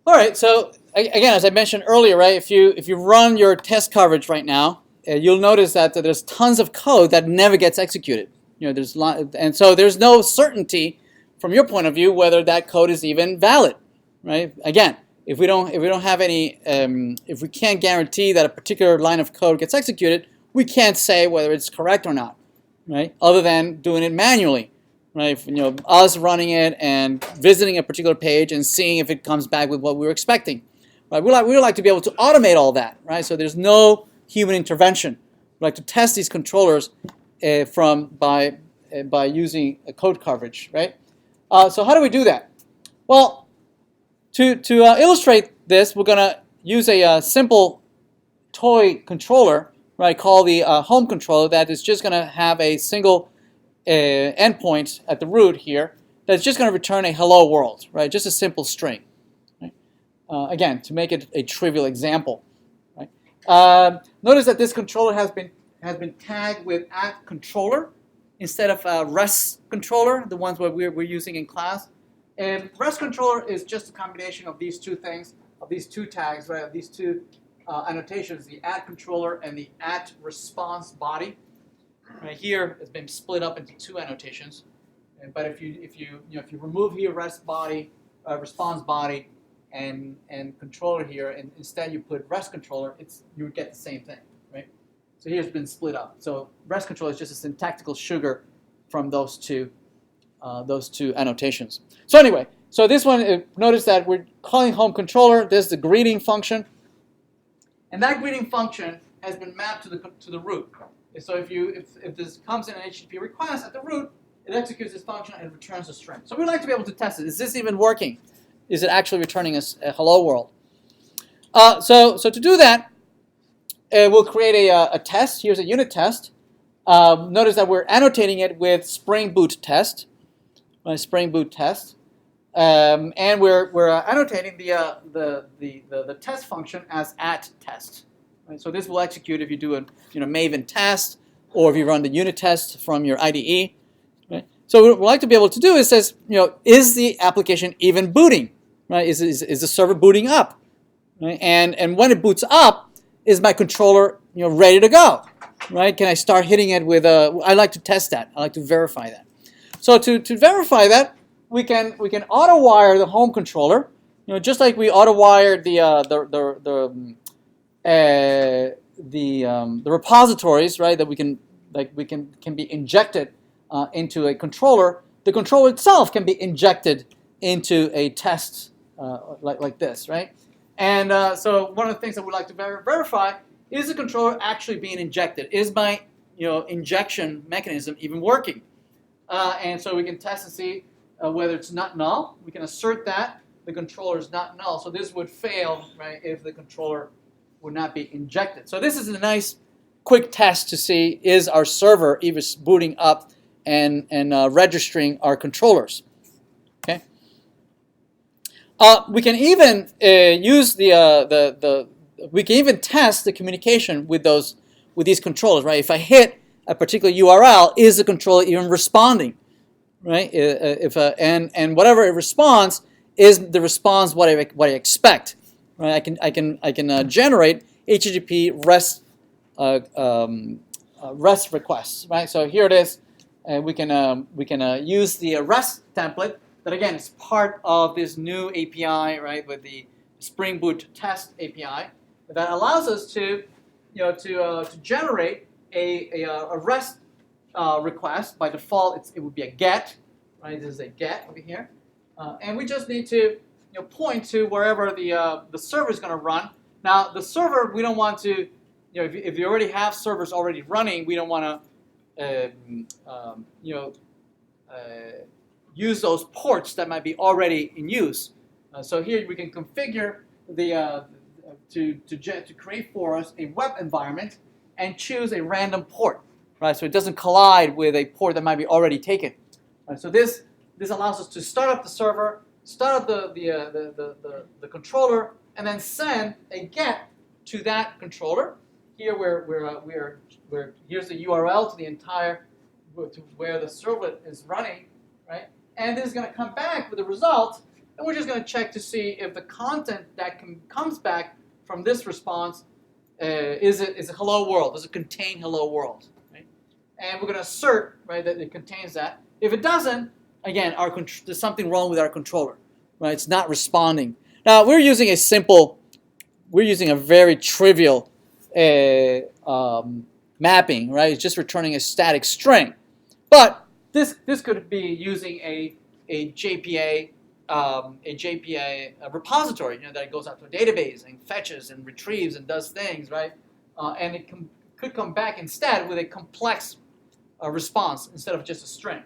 All right, so again, as I mentioned earlier, right, if you run your test coverage right now, you'll notice that there's tons of code that never gets executed. And so there's no certainty from your point of view whether that code is even valid, right? Again, if we don't have any, if we can't guarantee that a particular line of code gets executed, we can't say whether it's correct or not, right? Other than doing it manually. Right, us running it and visiting a particular page and seeing if it comes back with what we were expecting. Right, we would like to be able to automate all that. Right, so there's no human intervention. We like to test these controllers by using a code coverage. Right, so how do we do that? Well, to illustrate this, we're gonna use a simple toy controller, right, called the home controller, that is just gonna have a single endpoint at the root here that's just going to return a hello world, right? Just a simple string. Right? Again, to make it a trivial example. Right? Notice that this controller has been tagged with @controller instead of REST controller, the ones that we're using in class. And REST controller is just a combination of these two things, of these two tags, right? Of these two annotations, the @controller and the @response body. Right here has been split up into two annotations, but if you remove here REST body, response body, and controller here, and instead you put REST controller, you would get the same thing, right? So here's been split up. So REST controller is just a syntactical sugar from those two annotations. So anyway, so this one, notice that we're calling home controller. This is the greeting function, and that greeting function has been mapped to the root. So if this comes in an HTTP request at the root, it executes this function and returns a string. So we'd like to be able to test it. Is this even working? Is it actually returning a hello world? So to do that, we'll create a test. Here's a unit test. Notice that we're annotating it with Spring Boot test, Spring Boot test, and we're annotating the test function as @test. Right? So this will execute if you do a Maven test, or if you run the unit test from your IDE. Right? So what we like to be able to do is says, is the application even booting? Right? Is the server booting up? Right? And when it boots up, is my controller ready to go? Right? Can I start hitting it with a? I like to test that. I like to verify that. So to verify that, we can auto wire the home controller. Just like we auto wired the repositories, right? That can be injected into a controller. The controller itself can be injected into a test like this, right? And so one of the things that we like to verify is the controller actually being injected. Is my injection mechanism even working? And so we can test and see whether it's not null. We can assert that the controller is not null. So this would fail, right, if the controller would not be injected. So this is a nice quick test to see is our server even booting up and registering our controllers. Okay. We can even use we can even test the communication with these controllers, right? If I hit a particular URL, is the controller even responding, right? And whatever it responds, is the response what I expect, right? I can generate HTTP REST requests, right? So here it is. We can use the REST template that again is part of this new API, right? With the Spring Boot test API that allows us to generate a REST request. By default, it would be a GET, right? This is a GET over here, and we just need to point to wherever the server is going to run. Now the server, we don't want to, if you already have servers already running, we don't want to use those ports that might be already in use. So here we can configure to create for us a web environment and choose a random port, right? So it doesn't collide with a port that might be already taken. Right? So this allows us to start up the server, start up the controller, and then send a GET to that controller. Here here's the URL to the entire to where the servlet is running, right? And this is going to come back with a result and we're just going to check to see if the content that comes back from this response is a hello world. Does it contain hello world? Right? And we're going to assert, right, that it contains that. If it doesn't, again, there's something wrong with our controller. Right? It's not responding. Now we're using a very trivial mapping, right? It's just returning a static string. But this could be using a JPA repository, that goes out to a database and fetches and retrieves and does things, right? And it could come back instead with a complex response instead of just a string.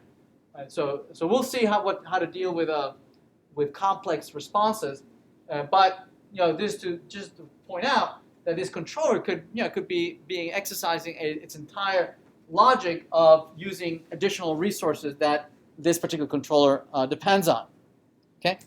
Right? So we'll see how to deal with complex responses, but just to point out that this controller could be exercising its entire logic of using additional resources that this particular controller depends on. Okay.